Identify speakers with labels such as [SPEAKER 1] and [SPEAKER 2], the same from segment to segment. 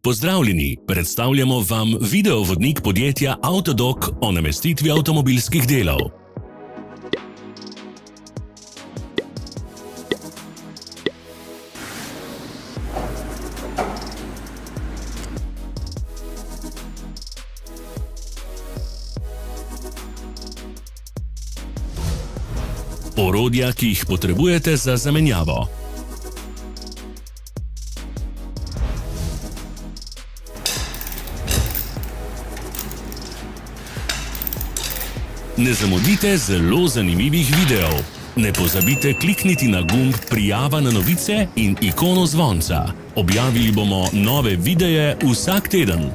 [SPEAKER 1] Pozdravljeni, predstavljamo vam videovodnik podjetja Avtodok o namestitvi avtomobilskih delov. Orodja, ki jih potrebujete za zamenjavo. Ne zamudite zelo zanimivih videov. Ne pozabite klikniti na gumb Prijava na novice in ikono zvonca. Objavili bomo nove videe vsak teden.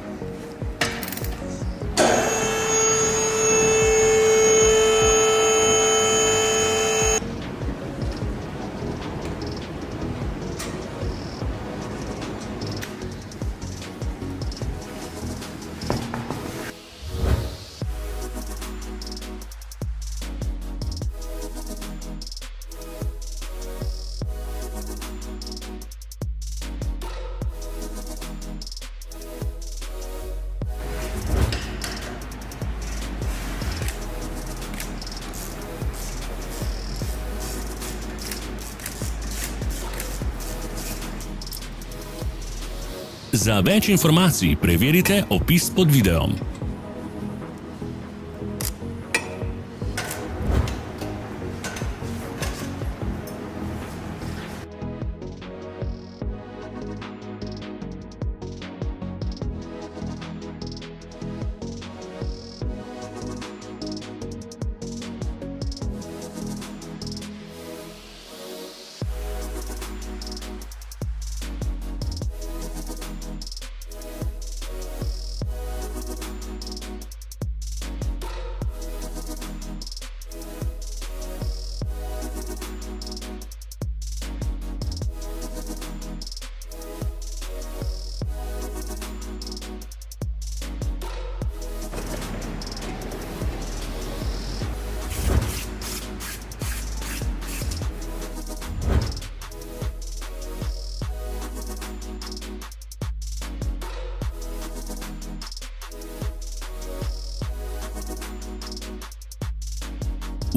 [SPEAKER 1] Za več informacij preverite opis pod videom.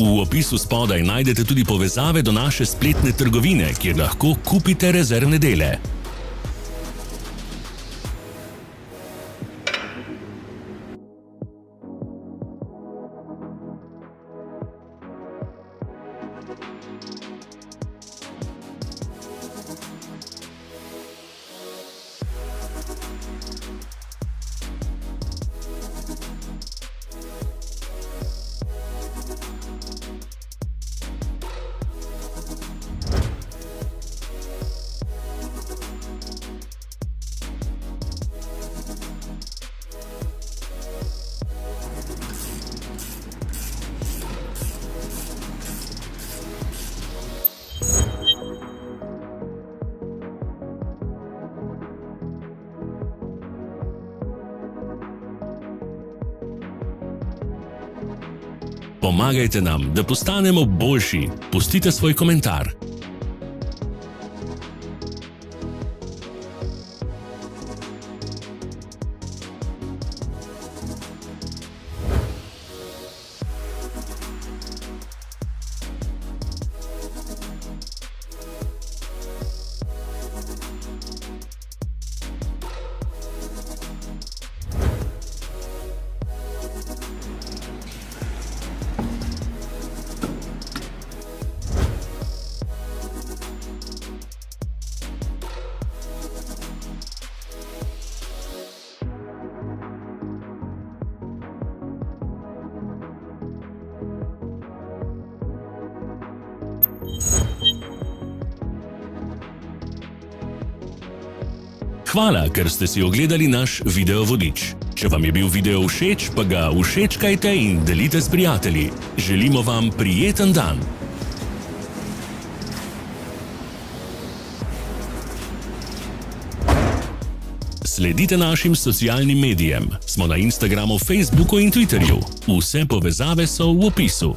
[SPEAKER 1] V opisu spodaj najdete tudi povezave do naše spletne trgovine, kjer lahko kupite rezervne dele. Pomagajte nam, da postanemo boljši. Pustite svoj komentar. Hvala, ker ste si ogledali naš videovodič. Če vam je bil video všeč, pa ga všečkajte in delite s prijatelji. Želimo vam prijeten dan! Sledite našim socialnim medijem. Smo na Instagramu, Facebooku in Twitterju. Vse povezave so v opisu.